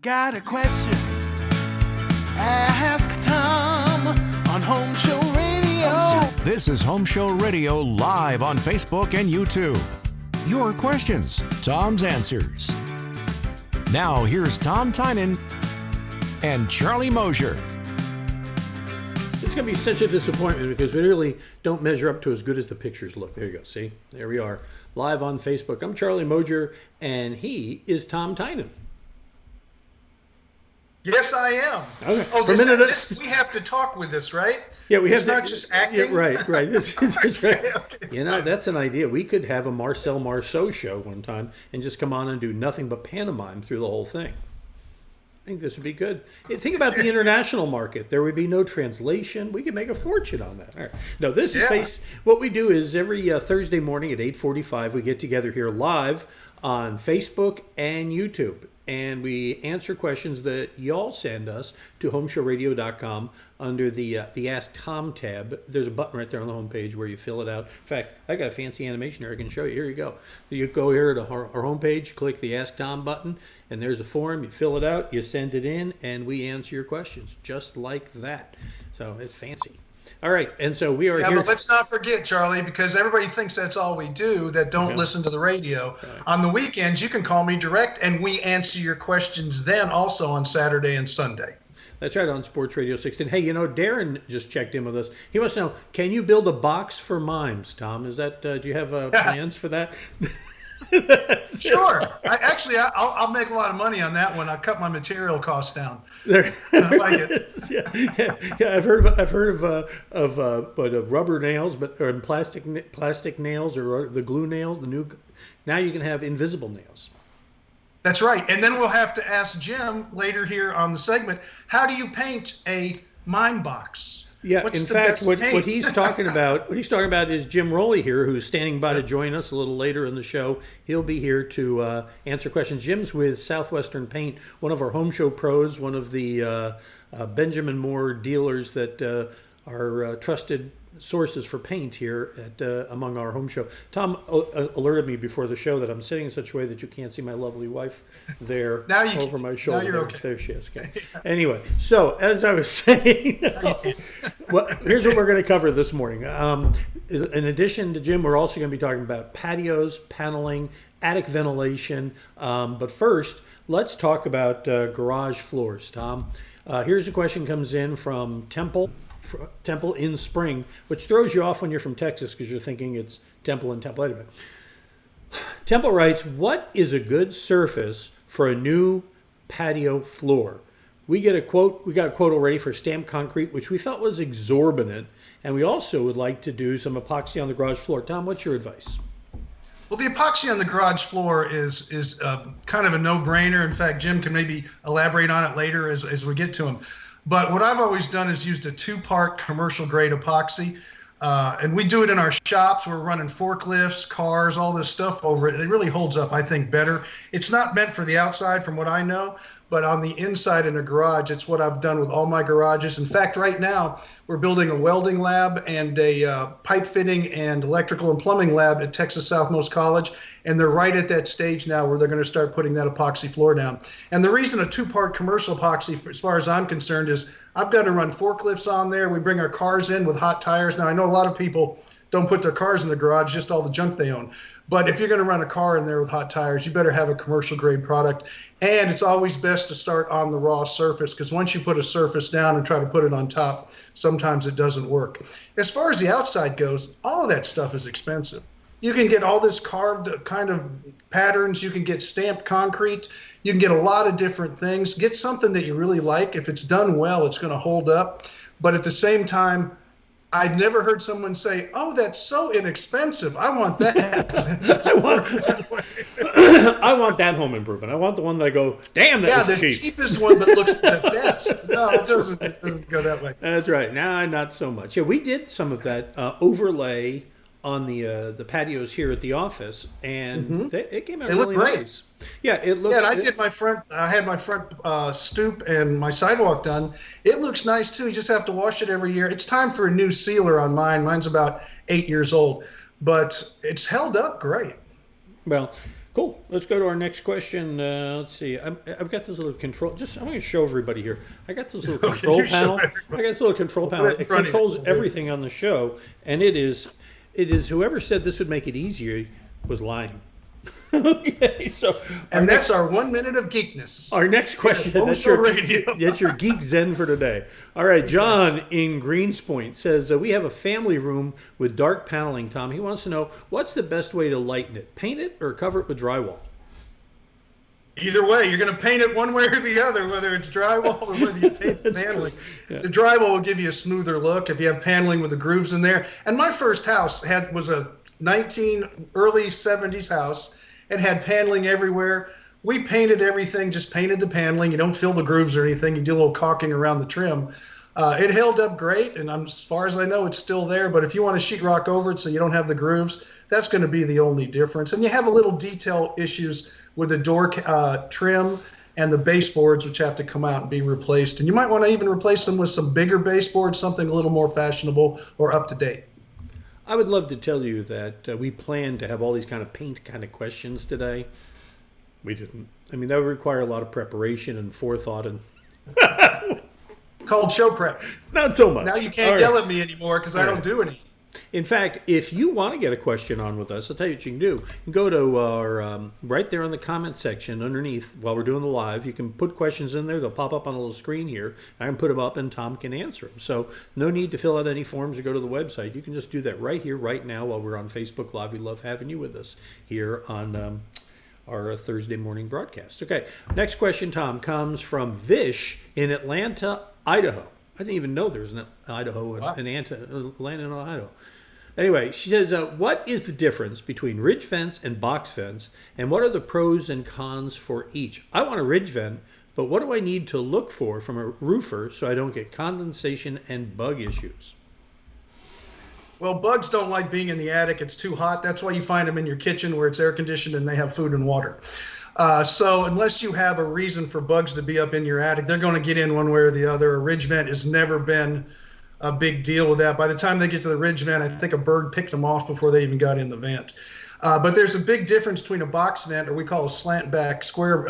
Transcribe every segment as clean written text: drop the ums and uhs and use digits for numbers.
got a question. Ask Tom on Home Show Radio. This is Home Show Radio live on Facebook and YouTube. Your questions, Tom's answers. Now here's Tom Tynan and Charlie Mosier. It's going to be such a disappointment because we really don't measure up to as good as the pictures look. There you go. See? There we are. Live on Facebook. I'm Charlie Mosier, and he is Tom Tynan. Yes, I am. Okay. Oh, we have to talk with this, right? Yeah, we have. It's not just acting. Yeah, right. This is right. Okay, you know, that's an idea. We could have a Marcel Marceau show one time and just come on and do nothing but pantomime through the whole thing. I think this would be good. Think about the international market. There would be no translation. We could make a fortune on that. All right. No, this is what we do is every Thursday morning at 8:45 we get together here live on Facebook and YouTube. And we answer questions that y'all send us to HomeShowRadio.com under the Ask Tom tab. There's a button right there on the homepage where you fill it out. In fact, I got a fancy animation here I can show you. Here you go. You go here to our homepage, click the Ask Tom button, and there's a form. You fill it out, you send it in, and we answer your questions just like that. So it's fancy. All right, and so we are here. But let's not forget, Charlie, because everybody thinks that's all we do that don't listen to the radio. Right. On the weekends, you can call me direct, and we answer your questions then also on Saturday and Sunday. That's right, on Sports Radio 16. Hey, you know, Darren just checked in with us. He wants to know, can you build a box for mimes, Tom? Is that, do you have plans for that? Sure. I'll make a lot of money on that one. I'll cut my material costs down. I like it. Yeah. I've heard of rubber nails, or plastic nails, or the glue nails. Now you can have invisible nails. That's right. And then we'll have to ask Jim later here on the segment, how do you paint a mime box? Yeah, in fact, what he's talking about, is Jim Rowley here, who's standing by to join us a little later in the show. He'll be here to answer questions. Jim's with Southwestern Paint, one of our home show pros, one of the Benjamin Moore dealers that are trusted sources for paint here at among our home show. Tom alerted me before the show that I'm sitting in such a way that you can't see my lovely wife there over my shoulder. Now you're okay. There she is. Okay. Anyway, so as I was saying, here's what we're going to cover this morning. In addition to Jim, we're also going to be talking about patios, paneling, attic ventilation. But first, let's talk about garage floors, Tom. Here's a question comes in from Temple in Spring, which throws you off when you're from Texas because you're thinking it's Temple in Temple. Anyway, Temple writes, what is a good surface for a new patio floor? We got a quote already for stamped concrete, which we felt was exorbitant, and we also would like to do some epoxy on the garage floor. Tom, what's your advice? Well, the epoxy on the garage floor is kind of a no-brainer. In fact, Jim can maybe elaborate on it later as we get to him. But what I've always done is used a 2-part commercial-grade epoxy, and we do it in our shops. We're running forklifts, cars, all this stuff over it. It really holds up, I think, better. It's not meant for the outside, from what I know, but on the inside in a garage, it's what I've done with all my garages. In fact, right now, we're building a welding lab and a pipe fitting and electrical and plumbing lab at Texas Southmost College, and they're right at that stage now where they're going to start putting that epoxy floor down. And the reason a 2-part commercial epoxy, as far as I'm concerned, is I've got to run forklifts on there. We bring our cars in with hot tires. Now, I know a lot of people don't put their cars in the garage, just all the junk they own. But if you're going to run a car in there with hot tires, you better have a commercial grade product. And it's always best to start on the raw surface, because once you put a surface down and try to put it on top, sometimes it doesn't work. As far as the outside goes, all of that stuff is expensive. You can get all this carved kind of patterns. You can get stamped concrete. You can get a lot of different things. Get something that you really like. If it's done well, it's going to hold up. But at the same time, I've never heard someone say, "Oh, that's so inexpensive. I want that." I want that home improvement. I want the one that I go, "Damn, that was cheap." Yeah, the cheapest one that looks the best. No, it doesn't. It doesn't go that way. That's right. Nah, not so much. Yeah, we did some of that overlay on the patios here at the office, and it came out really nice. Yeah, it looks. Yeah, and I had my front stoop and my sidewalk done. It looks nice too. You just have to wash it every year. It's time for a new sealer on mine. Mine's about 8 years old, but it's held up great. Well, of Cool. Let's go to our next question. Let's see. I've got this little control. I'm going to show everybody here. I got this little control panel. I got this little control panel. It controls everything on the show, and it is whoever said this would make it easier was lying. Okay, that's our 1 minute of geekness. Our next question. That's your geek zen for today. All right, John in Greenspoint says we have a family room with dark paneling. Tom, he wants to know what's the best way to lighten it: paint it or cover it with drywall? Either way, you're going to paint it one way or the other, whether it's drywall or whether you paint the paneling. Yeah. The drywall will give you a smoother look if you have paneling with the grooves in there. And my first house was a early 70s house. It had paneling everywhere. We painted everything, just painted the paneling. You don't fill the grooves or anything. You do a little caulking around the trim. It held up great, and as far as I know, it's still there. But if you want to sheetrock over it so you don't have the grooves, that's going to be the only difference. And you have a little detail issues with the door trim and the baseboards, which have to come out and be replaced. And you might want to even replace them with some bigger baseboards, something a little more fashionable or up to date. I would love to tell you that we planned to have all these kind of paint kind of questions today. We didn't. I mean, that would require a lot of preparation and forethought and called show prep. Not so much. Now you can't yell at me anymore because I don't do any. In fact, if you want to get a question on with us, I'll tell you what you can do. You can go to our, right there in the comment section underneath while we're doing the live. You can put questions in there. They'll pop up on a little screen here. I can put them up and Tom can answer them. So no need to fill out any forms or go to the website. You can just do that right here, right now while we're on Facebook Live. We love having you with us here on our Thursday morning broadcast. Okay, next question, Tom, comes from Vish in Atlanta, Idaho. I didn't even know there was an Idaho, Atlanta, Idaho. Anyway, she says, what is the difference between ridge vents and box vents, and what are the pros and cons for each? I want a ridge vent, but what do I need to look for from a roofer so I don't get condensation and bug issues? Well, bugs don't like being in the attic. It's too hot. That's why you find them in your kitchen where it's air conditioned and they have food and water. So unless you have a reason for bugs to be up in your attic, they're going to get in one way or the other. A ridge vent has never been a big deal with that. By the time they get to the ridge vent, I think a bird picked them off before they even got in the vent. But there's a big difference between a box vent, or we call a slant back square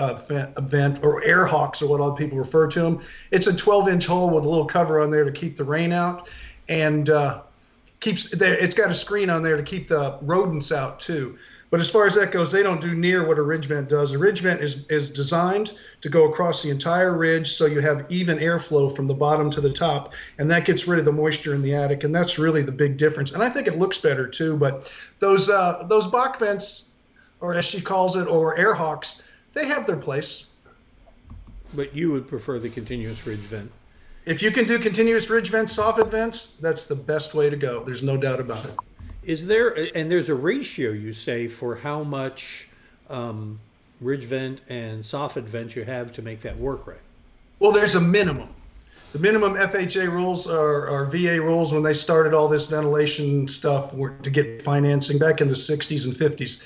vent, or air hawks, or what other people refer to them. It's a 12-inch hole with a little cover on there to keep the rain out, and it's got a screen on there to keep the rodents out too. But as far as that goes, they don't do near what a ridge vent does. A ridge vent is designed to go across the entire ridge so you have even airflow from the bottom to the top, and that gets rid of the moisture in the attic, and that's really the big difference. And I think it looks better too, but those box vents, or as she calls it, or air hawks, they have their place. But you would prefer the continuous ridge vent? If you can do continuous ridge vents, soffit vents, that's the best way to go. There's no doubt about it. Is there, and there's a ratio, you say, for how much ridge vent and soffit vent you have to make that work right? Well, there's a minimum. The minimum FHA rules or VA rules when they started all this ventilation stuff were to get financing back in the 60s and 50s.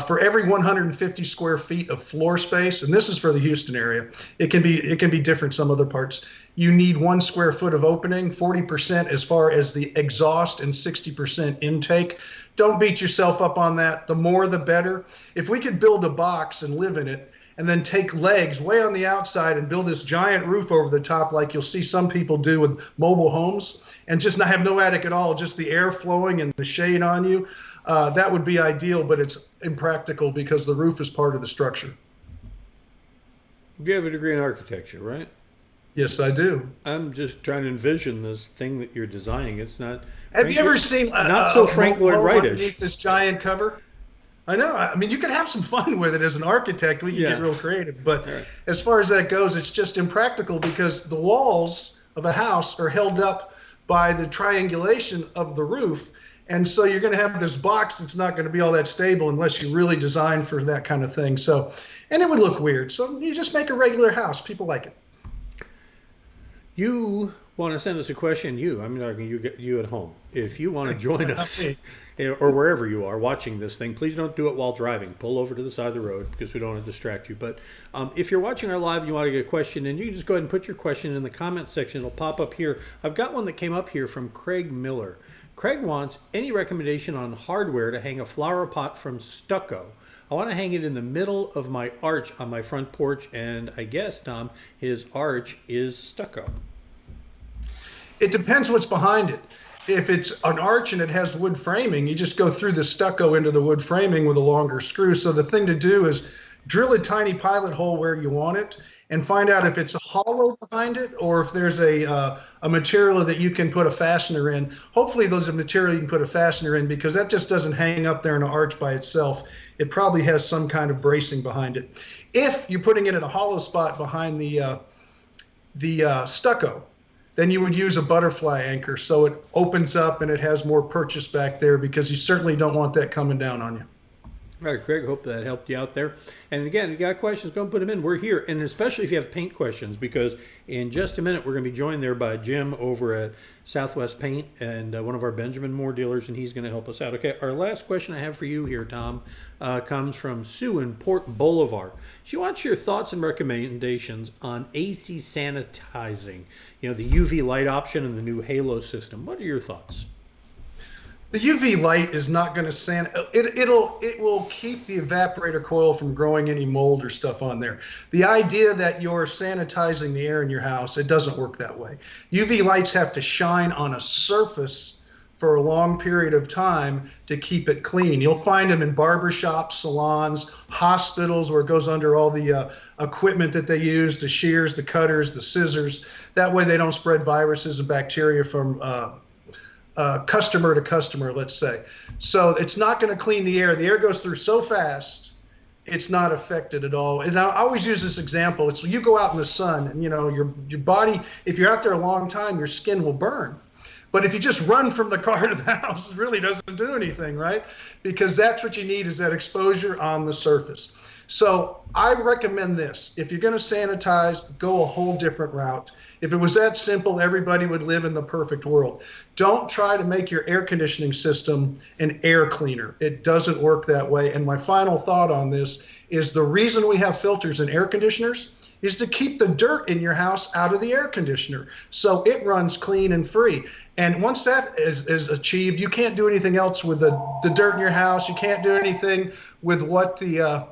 For every 150 square feet of floor space, and this is for the Houston area, it can be different some other parts. You need 1 square foot of opening, 40% as far as the exhaust, and 60% intake. Don't beat yourself up on that. The more, the better. If we could build a box and live in it, and then take legs way on the outside and build this giant roof over the top like you'll see some people do with mobile homes, and just not have no attic at all, just the air flowing and the shade on you, that would be ideal, but it's impractical because the roof is part of the structure. You have a degree in architecture, right? Yes, I do. I'm just trying to envision this thing that you're designing. It's not. Have you ever seen not so Frank Lloyd Wright-ish underneath this giant cover? I know. I mean, you could have some fun with it as an architect. We can get real creative. But as far as that goes, it's just impractical because the walls of a house are held up by the triangulation of the roof. And so you're going to have this box that's not going to be all that stable unless you really design for that kind of thing. So, and it would look weird. So you just make a regular house. People like it. You want to send us a question? I'm talking you at home. If you want to join us, or wherever you are watching this thing, please don't do it while driving. Pull over to the side of the road because we don't want to distract you. But if you're watching our live and you want to get a question, then you can just go ahead and put your question in the comments section. It'll pop up here. I've got one that came up here from Craig Miller. Craig wants any recommendation on hardware to hang a flower pot from stucco. I want to hang it in the middle of my arch on my front porch, and I guess, Tom, his arch is stucco. It depends what's behind it. If it's an arch and it has wood framing, you just go through the stucco into the wood framing with a longer screw. So the thing to do is drill a tiny pilot hole where you want it and find out if it's hollow behind it or if there's a material that you can put a fastener in. Hopefully there's a material you can put a fastener in, because that just doesn't hang up there in an arch by itself. It probably has some kind of bracing behind it. If you're putting it in a hollow spot behind the stucco, then you would use a butterfly anchor so it opens up and it has more purchase back there, because you certainly don't want that coming down on you. All right, Craig, hope that helped you out there. And again, if you got questions, go and put them in. We're here, and especially if you have paint questions, because in just a minute, we're going to be joined there by Jim over at Southwest Paint and one of our Benjamin Moore dealers, and he's going to help us out. Okay, our last question I have for you here, Tom, comes from Sue in Port Bolivar. She wants your thoughts and recommendations on AC sanitizing, the UV light option and the new Halo system. What are your thoughts? The UV light is not going to it will keep the evaporator coil from growing any mold or stuff on there. The idea that you're sanitizing the air in your house, it doesn't work that way. UV lights have to shine on a surface for a long period of time to keep it clean. You'll find them in barbershops, salons, hospitals, where it goes under all the equipment that they use, the shears, the cutters, the scissors. That way they don't spread viruses and bacteria from customer to customer, let's say. So it's not going to clean the air. The air goes through so fast, it's not affected at all. And I always use this example. It's when you go out in the sun and, your body, if you're out there a long time, your skin will burn. But if you just run from the car to the house, it really doesn't do anything, right? Because that's what you need, is that exposure on the surface. So I recommend this. If you're going to sanitize, go a whole different route. If it was that simple, everybody would live in the perfect world. Don't try to make your air conditioning system an air cleaner. It doesn't work that way. And my final thought on this is the reason we have filters in air conditioners is to keep the dirt in your house out of the air conditioner, so it runs clean and free. And once that is achieved, you can't do anything else with the dirt in your house. You can't do anything with what the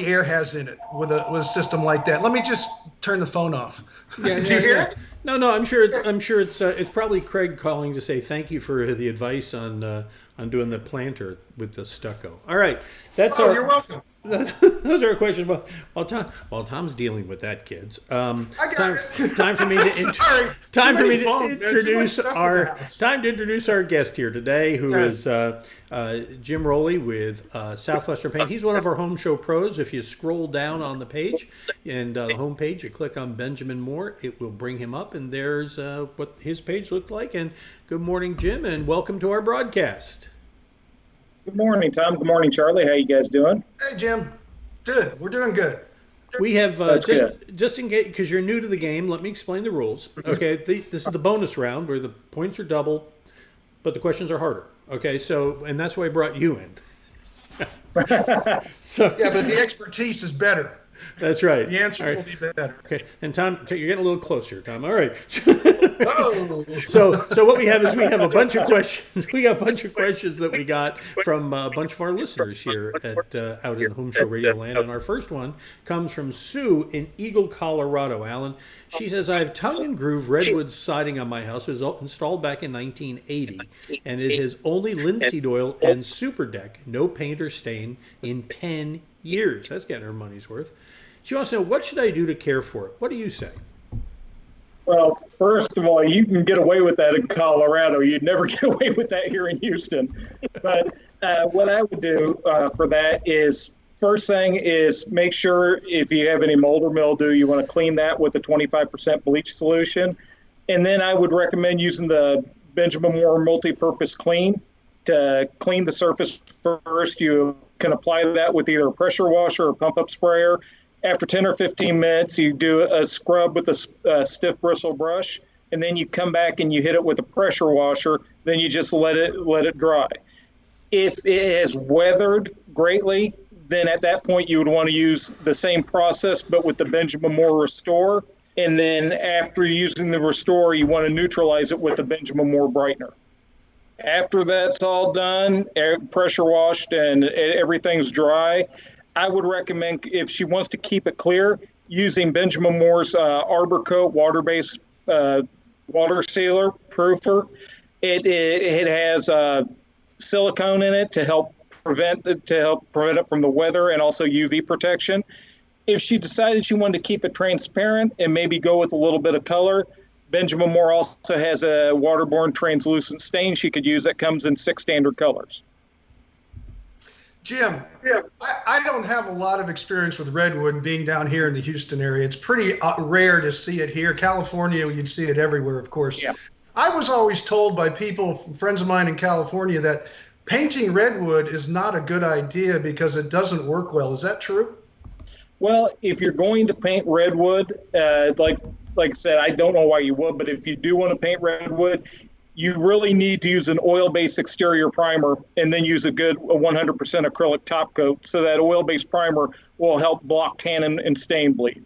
air has in it with a system like that. Let me just turn the phone off. Do you hear it? No, I'm sure it's probably Craig calling to say thank you for the advice on doing the planter with the stucco. All right, you're welcome. Those are our questions. While Tom's dealing with that, kids. Time for me to introduce our guest here today, who is Jim Rowley with Southwestern Paint. He's one of our home show pros. If you scroll down on the page and the home page, you click on Benjamin Moore, it will bring him up, and there's what his page looked like. And good morning, Jim, and welcome to our broadcast. Good morning, Tom. Good morning, Charlie. How you guys doing? Hey, Jim. Good. We're doing good. We have just in case, because you're new to the game, let me explain the rules. Okay, this is the bonus round where the points are double, but the questions are harder. Okay, and that's why I brought you in. But the expertise is better. That's right. The answers will be better. Okay, and Tom, you're getting a little closer, Tom. All right. Oh. So what we have is we have a bunch of questions. We got a bunch of questions that we got from a bunch of our listeners here at out in Home Show Radio Land. And our first one comes from Sue in Eagle, Colorado. Alan, she says, I have tongue and groove redwood siding on my house. It was installed back in 1980, and it has only linseed oil and super deck, no paint or stain, in 10 years. That's getting her money's worth. She wants to know, what should I do to care for it? What do you say? Well, first of all, you can get away with that in Colorado. You'd never get away with that here in Houston. But what I would do for that is, first thing is make sure if you have any mold or mildew, you want to clean that with a 25% bleach solution. And then I would recommend using the Benjamin Moore Multi-Purpose Clean to clean the surface first. You can apply that with either a pressure washer or pump-up sprayer. After 10 or 15 minutes, you do a scrub with a stiff bristle brush, and then you come back and you hit it with a pressure washer. Then you just let it dry. If it has weathered greatly, then at that point you would want to use the same process, but with the Benjamin Moore Restore. And then after using the Restore, you want to neutralize it with the Benjamin Moore Brightener. After that's all done, pressure washed, and everything's dry, I would recommend, if she wants to keep it clear, using Benjamin Moore's Arbor Coat water-based water sealer proofer. It has silicone in it to help prevent it from the weather, and also UV protection. If she decided she wanted to keep it transparent and maybe go with a little bit of color, Benjamin Moore also has a waterborne translucent stain she could use that comes in 6 standard colors. Jim, I don't have a lot of experience with redwood being down here in the Houston area. It's pretty rare to see it here. California, you'd see it everywhere, of course. Yeah. I was always told by people, friends of mine in California, that painting redwood is not a good idea because it doesn't work well. Is that true? Well, if you're going to paint redwood, like I said, I don't know why you would, but if you do want to paint redwood, you really need to use an oil-based exterior primer and then use a 100% acrylic top coat, so that oil-based primer will help block tannin and stain bleed.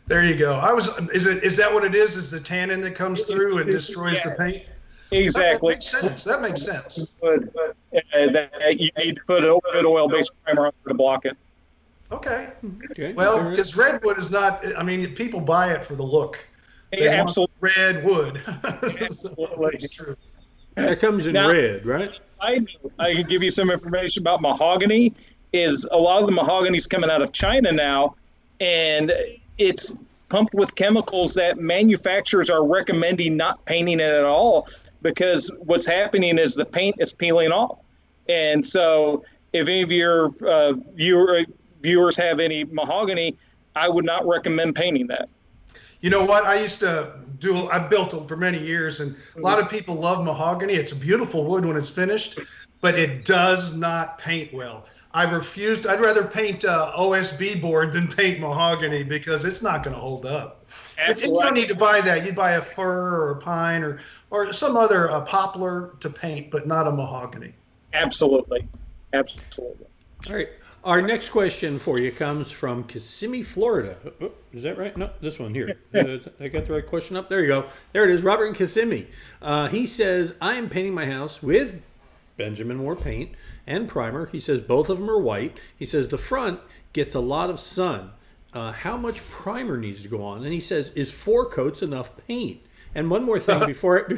There you go. Is that what it is? Is the tannin that comes through and destroys the paint? Exactly. That makes sense. You need to put a good oil-based primer on to block it. Okay. Well, because redwood is not, I mean, people buy it for the look. They Absolutely. want red wood. Absolutely. That's true. That comes in red, right? I can give you some information about mahogany. Is a lot of the mahogany's coming out of China now, and it's pumped with chemicals that manufacturers are recommending not painting it at all, because what's happening is the paint is peeling off. And so if any of your viewers have any mahogany, I would not recommend painting that. You know what? I built for many years, and a lot of people love mahogany. It's a beautiful wood when it's finished, but it does not paint well. I'd rather paint OSB board than paint mahogany, because it's not going to hold up. And you don't need to buy that. You buy a fir or a pine or some other poplar to paint, but not a mahogany. Absolutely. All right. Our next question for you comes from Kissimmee, Florida. Oh, is that right? No, this one here. I got the right question up. There you go. There it is. Robert in Kissimmee. He says, I am painting my house with Benjamin Moore paint and primer. He says both of them are white. He says the front gets a lot of sun. How much primer needs to go on? And he says, is 4 coats enough paint? And one more thing before and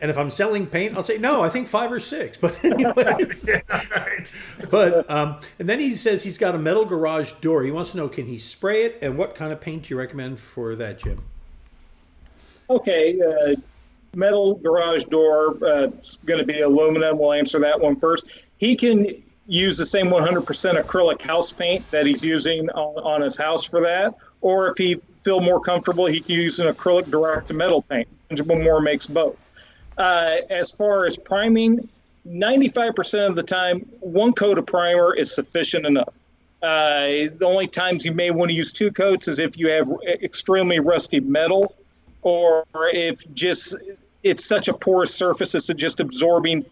if I'm selling paint, I'll say, no, I think 5 or 6. But anyways, but and then he says he's got a metal garage door. He wants to know, can he spray it, and what kind of paint do you recommend for that, Jim? Okay, metal garage door, it's going to be aluminum. We'll answer that one first. He can use the same 100% acrylic house paint that he's using on his house for that, or if he feel more comfortable, he can use an acrylic direct to metal paint. Benjamin Moore makes both. As far as priming, 95% of the time, 1 coat of primer is sufficient enough. The only times you may want to use 2 coats is if you have extremely rusty metal, or if it's such a porous surface, it's just absorbing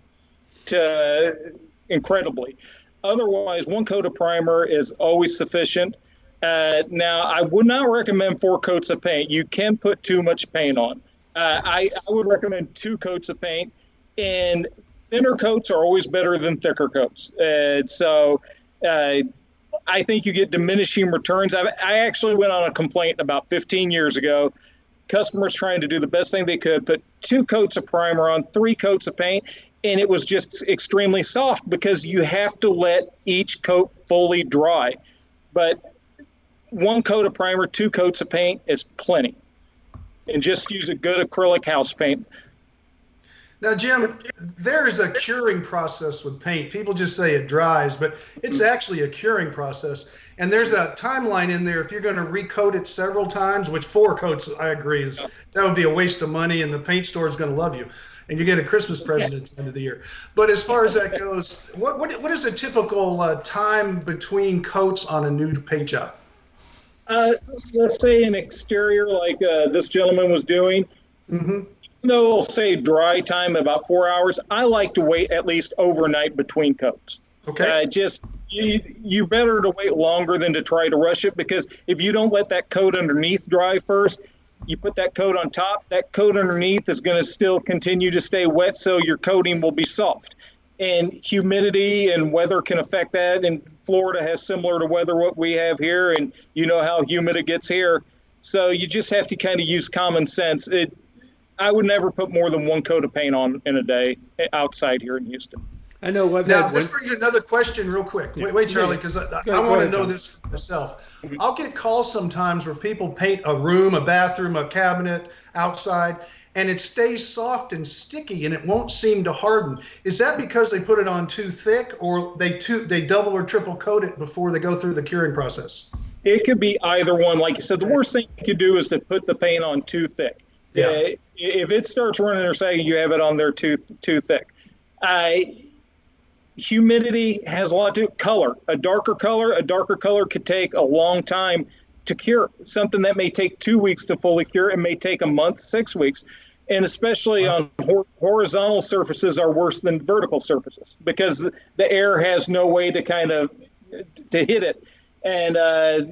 incredibly. Otherwise, 1 coat of primer is always sufficient. Now, I would not recommend 4 coats of paint. You can put too much paint on. I would recommend 2 coats of paint, and thinner coats are always better than thicker coats. So I think you get diminishing returns. I actually went on a complaint about 15 years ago. Customers trying to do the best thing they could, put 2 coats of primer on, 3 coats of paint, and it was just extremely soft, because you have to let each coat fully dry. But 1 coat of primer, 2 coats of paint is plenty. And just use a good acrylic house paint. Now, Jim, there is a curing process with paint. People just say it dries, but it's actually a curing process. And there's a timeline in there. If you're going to recoat it several times, which 4 coats, I agree, that would be a waste of money, and the paint store is going to love you. And you get a Christmas present at the end of the year. But as far as that goes, what is a typical time between coats on a new paint job? Let's say an exterior like this gentleman was doing. Mm-hmm. No, we'll say dry time about 4 hours. I like to wait at least overnight between coats. Okay. You better to wait longer than to try to rush it, because if you don't let that coat underneath dry first, You put that coat on top, that coat underneath is going to still continue to stay wet, so your coating will be soft. And humidity and weather can affect that. And Florida has similar to weather what we have here, and you know how humid it gets here. So you just have to kind of use common sense. I would never put more than one coat of paint on in a day outside here in Houston. I know. Now, this brings you another question real quick. Wait, Charlie, because I want to know this for myself. I'll get calls sometimes where people paint a room, a bathroom, a cabinet outside, and it stays soft and sticky and it won't seem to harden. Is that because they put it on too thick, or they double or triple coat it before they go through the curing process? It could be either one. Like you said, the worst thing you could do is to put the paint on too thick. Yeah. If it starts running or sagging, you have it on there too thick. Humidity has a lot to do. Color. A darker color could take a long time to cure. Something that may take 2 weeks to fully cure, it may take a month, 6 weeks. And especially on horizontal surfaces are worse than vertical surfaces because the air has no way to to hit it. And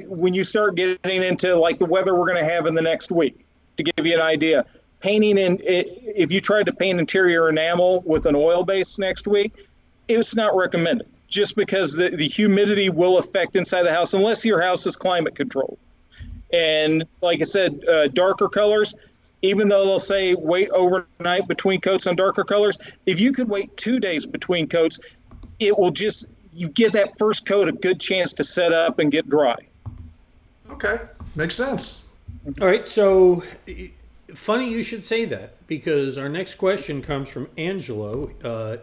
when you start getting into like the weather we're going to have in the next week, to give you an idea, if you tried to paint interior enamel with an oil base next week, it's not recommended just because the humidity will affect inside the house unless your house is climate controlled. And like I said, darker colors, even though they'll say wait overnight between coats on darker colors, if you could wait 2 days between coats, it will you give that first coat a good chance to set up and get dry. Okay, makes sense. All right, so funny you should say that because our next question comes from Angelo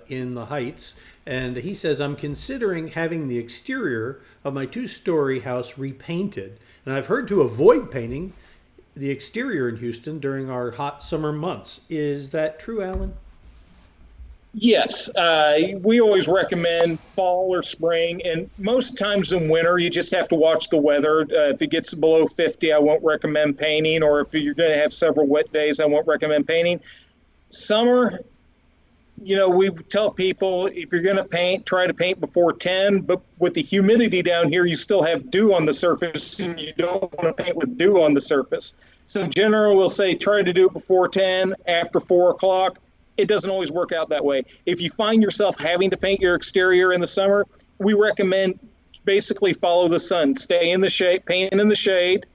in the Heights, and he says, I'm considering having the exterior of my 2-story house repainted, and I've heard to avoid painting the exterior in Houston during our hot summer months. Is that true, Alan? Yes, we always recommend fall or spring, and most times in winter, you just have to watch the weather. If it gets below 50, I won't recommend painting, or if you're going to have several wet days, I won't recommend painting. Summer, we tell people if you're going to paint, try to paint before 10, but with the humidity down here, you still have dew on the surface, and you don't want to paint with dew on the surface. So generally, we'll say try to do it before 10, after 4 o'clock. It doesn't always work out that way. If you find yourself having to paint your exterior in the summer, we recommend basically follow the sun. Stay in the shade, paint in the shade.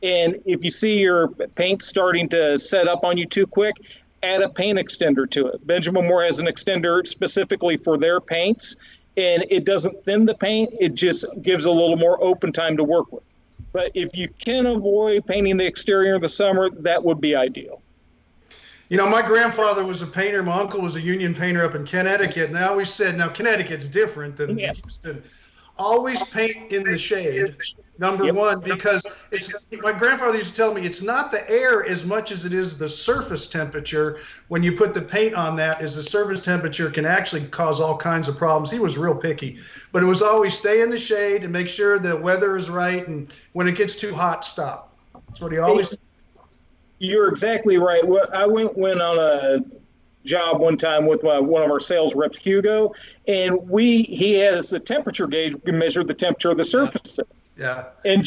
And if you see your paint starting to set up on you too quick, add a paint extender to it. Benjamin Moore has an extender specifically for their paints, and it doesn't thin the paint. It just gives a little more open time to work with. But if you can avoid painting the exterior in the summer, that would be ideal. My grandfather was a painter. My uncle was a union painter up in Connecticut. And they always said, now Connecticut's different than Houston. Always paint in the shade, number one, because my grandfather used to tell me it's not the air as much as it is the surface temperature. When you put the paint on that, is the surface temperature can actually cause all kinds of problems. He was real picky, but it was always stay in the shade and make sure the weather is right. And when it gets too hot, stop. That's what he always did. You're exactly right. I went on a job one time with one of our sales reps, Hugo, and he has a temperature gauge. We measured the temperature of the surfaces. Yeah. And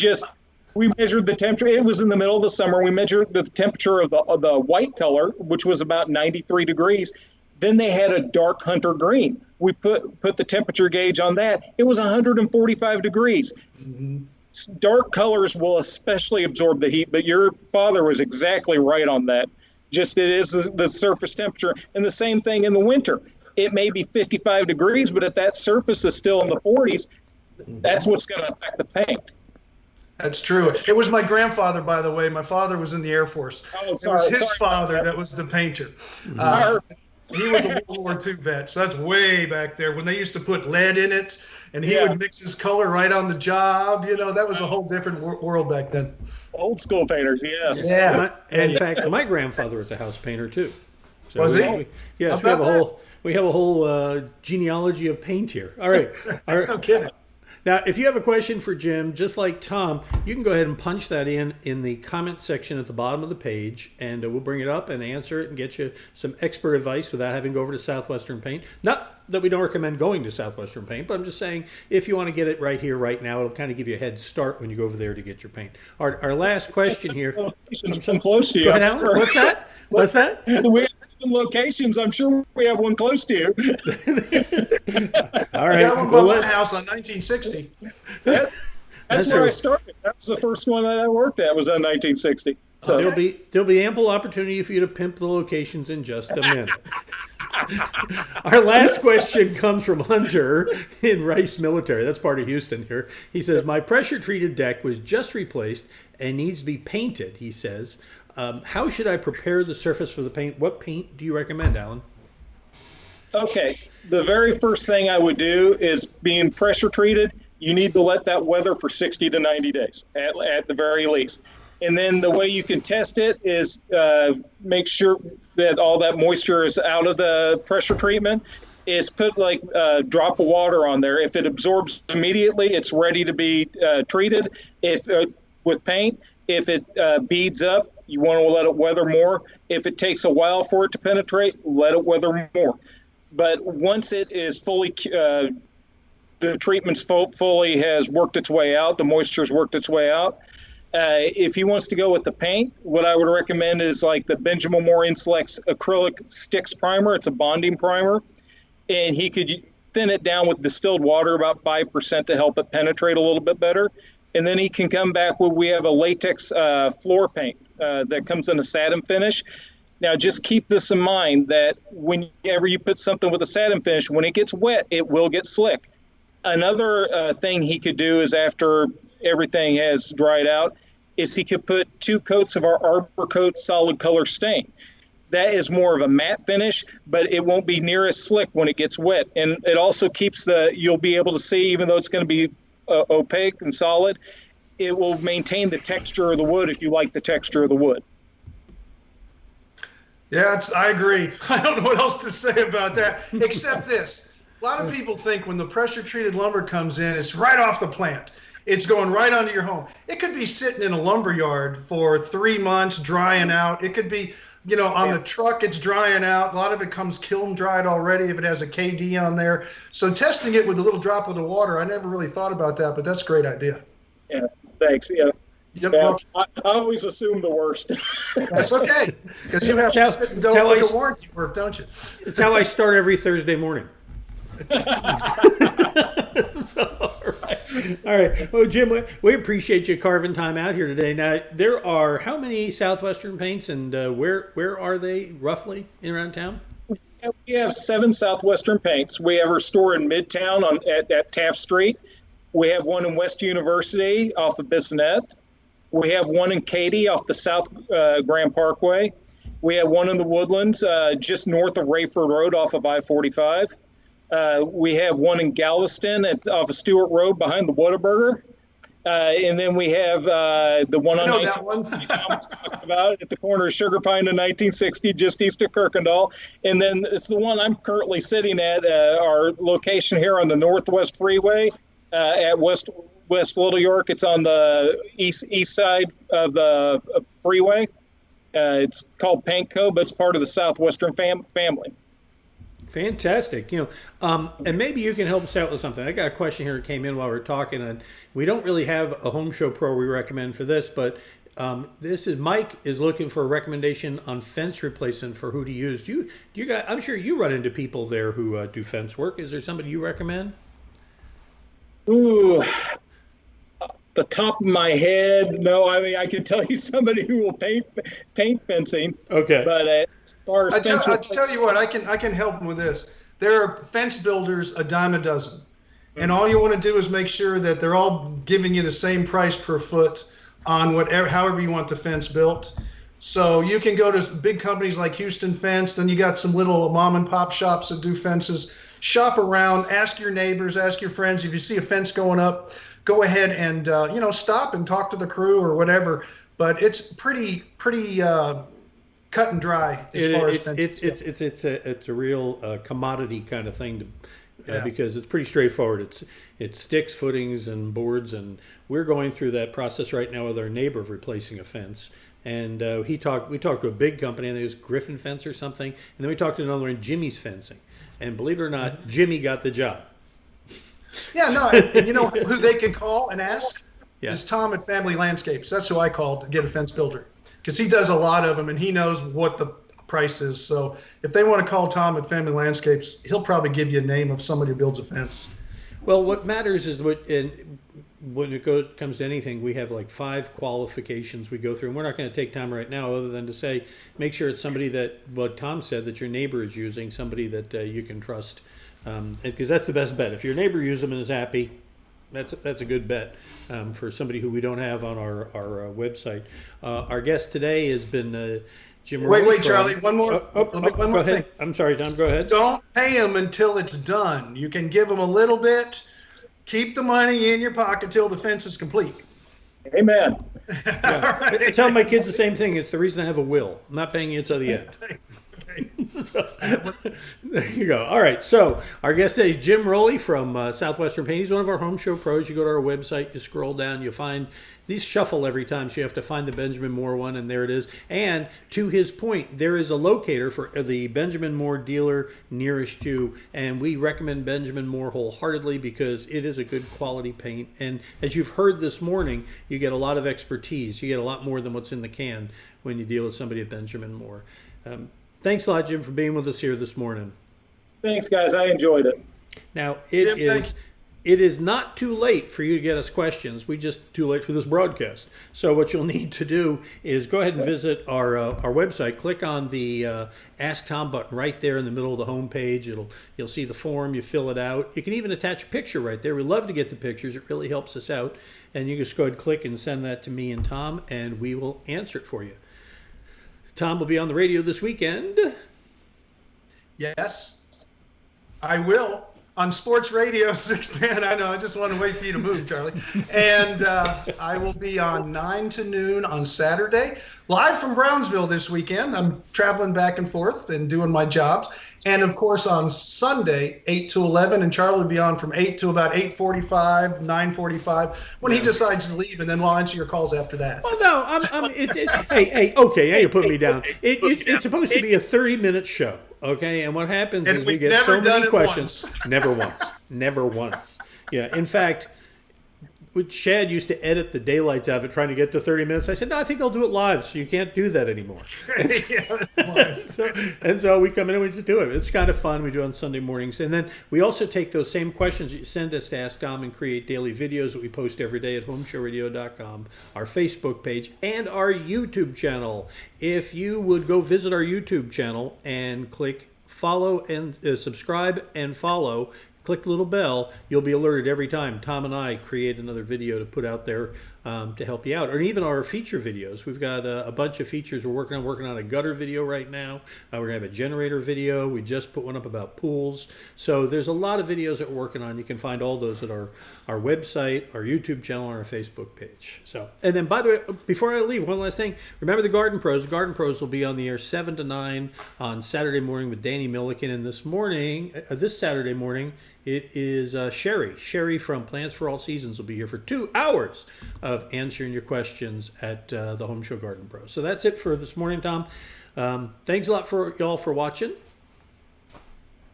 we measured the temperature. It was in the middle of the summer. We measured the temperature of the white color, which was about 93 degrees. Then they had a dark hunter green. We put the temperature gauge on that. It was 145 degrees. Mm-hmm. Dark colors will especially absorb the heat, but your father was exactly right on that. Just it is the surface temperature. And the same thing in the winter. It may be 55 degrees, but if that surface is still in the 40s, that's what's going to affect the paint. That's true. It was my grandfather, by the way. My father was in the Air Force. Oh, sorry, it was his father that was the painter. He was a World War II vet, so that's way back there when they used to put lead in it. And he would mix his color right on the job. That was a whole different world back then. Old school painters, yes. Yeah. In fact, my grandfather was a house painter too. So was he? Yes, we have a whole genealogy of paint here. All right. No kidding. Now, if you have a question for Jim, just like Tom, you can go ahead and punch that in the comment section at the bottom of the page, and we'll bring it up and answer it and get you some expert advice without having to go over to Southwestern Paint. that we don't recommend going to Southwestern Paint, but I'm just saying if you want to get it right here, right now, it'll kind of give you a head start when you go over there to get your paint. Our last question here. I'm close to you. Go ahead, Alan. What's that? What's that? We have some locations. I'm sure we have one close to you. All right. I got one by my house on 1960. That's where true. I started. That was the first one that I worked at, was in 1960. So There'll be ample opportunity for you to pimp the locations in just a minute. Our last question comes from Hunter in Rice Military. That's part of Houston here. He says, my pressure-treated deck was just replaced and needs to be painted, he says. How should I prepare the surface for the paint? What paint do you recommend, Alan? Okay, the very first thing I would do is, being pressure treated, you need to let that weather for 60 to 90 days at the very least. And then the way you can test it is make sure that all that moisture is out of the pressure treatment, is put like a drop of water on there. If it absorbs immediately, it's ready to be treated. If with paint, if it beads up, you want to let it weather more. If it takes a while for it to penetrate, let it weather more. But once it is fully, the treatment's fully has worked its way out, the moisture's worked its way out. If he wants to go with the paint, what I would recommend is like the Benjamin Moore Insulax acrylic sticks primer. It's a bonding primer, and he could thin it down with distilled water about 5% to help it penetrate a little bit better. And then he can come back with, we have a latex floor paint that comes in a satin finish. Now, just keep this in mind that whenever you put something with a satin finish, when it gets wet, it will get slick. Another thing he could do is, after everything has dried out, is he could put 2 coats of our Arbor Coat solid color stain. That is more of a matte finish, but it won't be near as slick when it gets wet. And it also keeps you'll be able to see, even though it's going to be opaque and solid, it will maintain the texture of the wood if you like the texture of the wood. Yeah, I agree. I don't know what else to say about that, except this. A lot of people think when the pressure-treated lumber comes in, it's right off the plant. It's going right onto your home. It could be sitting in a lumber yard for 3 months, drying out. It could be, on the truck, it's drying out. A lot of it comes kiln dried already if it has a KD on there. So testing it with a little droplet of water, I never really thought about that, but that's a great idea. Yeah, thanks. Yeah. Yep, Yeah, well, I always assume the worst. that's okay, because you have to sit and go look at warranty work, don't you? It's how I start every Thursday morning. So, all right. Well, Jim, we appreciate you carving time out here today. Now, there are how many Southwestern Paints, and where are they roughly around town? We have 7 Southwestern Paints. We have our store in Midtown at Taft Street. We have one in West University off of Bissonnette. We have one in Katy off the South Grand Parkway. We have one in the Woodlands just north of Rayford Road off of I-45. We have one in Galveston off of Stewart Road behind the Whataburger. And then we have the one on 1960 Tom was talking about at the corner of Sugar Pine and 1960, just east of Kirkendall. And then it's the one I'm currently sitting at, our location here on the Northwest Freeway at West Little York. It's on the east side of the freeway. It's called Paint Co., but it's part of the Southwestern family. Fantastic. And maybe you can help us out with something. I got a question here that came in while we were talking, and we don't really have a Home Show Pro we recommend for this, but Mike is looking for a recommendation on fence replacement for who to use. I'm sure you run into people there who do fence work. Is there somebody you recommend? Ooh, the top of my head, no. I mean, I can tell you somebody who will paint fencing. Okay. But as far as I'll tell you what, I can help them with this. There are fence builders a dime a dozen, and all you want to do is make sure that they're all giving you the same price per foot on however you want the fence built. So you can go to big companies like Houston Fence. Then you got some little mom and pop shops that do fences. Shop around, ask your neighbors, ask your friends. If you see a fence going up, go ahead and stop and talk to the crew or whatever. But it's pretty cut and dry as far as fences. It's a real commodity kind of thing because it's pretty straightforward. It's sticks, footings, and boards, and we're going through that process right now with our neighbor of replacing a fence. And we talked to a big company, I think it was Griffin Fence or something, and then we talked to another one, Jimmy's Fencing. And believe it or not, Jimmy got the job. Yeah, no, and you know who they can call and ask? Yeah. Is Tom at Family Landscapes. That's who I called to get a fence builder, because he does a lot of them and he knows what the price is. So if they want to call Tom at Family Landscapes, he'll probably give you a name of somebody who builds a fence. Well, what matters is when it comes to anything, we have like 5 qualifications we go through, and we're not going to take time right now other than to say, make sure it's somebody that, what Tom said, that your neighbor is using, somebody that you can trust, because that's the best bet. If your neighbor uses them and is happy, that's a good bet for somebody who we don't have on our website. Our guest today has been Jim Rowley. Wait, Charlie, one more thing. I'm sorry, Tom, go ahead. Don't pay them until it's done. You can give them a little bit. Keep the money in your pocket till the fence is complete. Amen. Yeah. Right. I tell my kids the same thing. It's the reason I have a will. I'm not paying you until the end. So, there you go. All right. So our guest today is Jim Rowley from Southwestern Paint. He's one of our home show pros. You go to our website, you scroll down, you find these shuffle every time, so you have to find the Benjamin Moore one, and there it is. And to his point, there is a locator for the Benjamin Moore dealer nearest you, and we recommend Benjamin Moore wholeheartedly because it is a good quality paint. And as you've heard this morning, you get a lot of expertise. You get a lot more than what's in the can when you deal with somebody at Benjamin Moore. Thanks a lot, Jim, for being with us here this morning. Thanks, guys. I enjoyed it. Now, Jim, it is not too late for you to get us questions. We just too late for this broadcast. So what you'll need to do is go ahead and visit our website. Click on the Ask Tom button right there in the middle of the home page. You'll see the form. You fill it out. You can even attach a picture right there. We love to get the pictures. It really helps us out. And you just go ahead and click and send that to me and Tom, and we will answer it for you. Tom will be on the radio this weekend. Yes, I will. On Sports Radio 610. I know, I just want to wait for you to move, Charlie. And I will be on 9 to noon on Saturday, live from Brownsville this weekend. I'm traveling back and forth and doing my jobs. And, of course, on Sunday, 8 to 11, and Charlie will be on from 8 to about 8:45, 9:45, when he decides to leave, and then we'll answer your calls after that. Well, no, hey, okay, now you put me down. It's supposed to be a 30-minute show, okay? And what happens is we get so many questions. Never once. Yeah, in fact, Chad used to edit the daylights out of it, trying to get to 30 minutes. I said, no, I think I'll do it live, so you can't do that anymore. And so we come in and we just do it. It's kind of fun. We do it on Sunday mornings. And then we also take those same questions that you send us to Ask Tom and create daily videos that we post every day at HomeShowRadio.com, our Facebook page, and our YouTube channel. If you would go visit our YouTube channel and click follow and subscribe and follow, click the little bell, you'll be alerted every time Tom and I create another video to put out there to help you out. Or even our feature videos. We've got a bunch of features we're working on a gutter video right now. We're going to have a generator video. We just put one up about pools. So there's a lot of videos that we're working on. You can find all those at our website, our YouTube channel, and our Facebook page. So, and then, by the way, before I leave, one last thing. Remember the Garden Pros. The Garden Pros will be on the air 7 to 9 on Saturday morning with Danny Milliken. And this Saturday morning, it is Sherry from Plants for All Seasons will be here for 2 hours of answering your questions at the Home Show Garden Pro. So that's it for this morning, Tom. Thanks a lot for y'all for watching.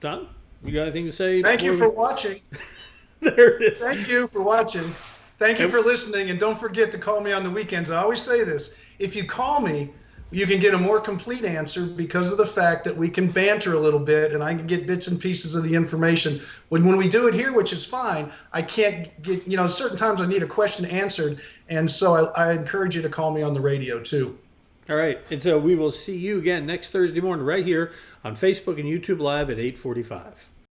Tom, you got anything to say? Thank you for watching. There it is. Thank you for watching. Thank you for listening. And don't forget to call me on the weekends. I always say this. If you call me, you can get a more complete answer because of the fact that we can banter a little bit and I can get bits and pieces of the information. When we do it here, which is fine, I can't get, certain times I need a question answered. And so I encourage you to call me on the radio too. All right. And so we will see you again next Thursday morning right here on Facebook and YouTube Live at 8:45.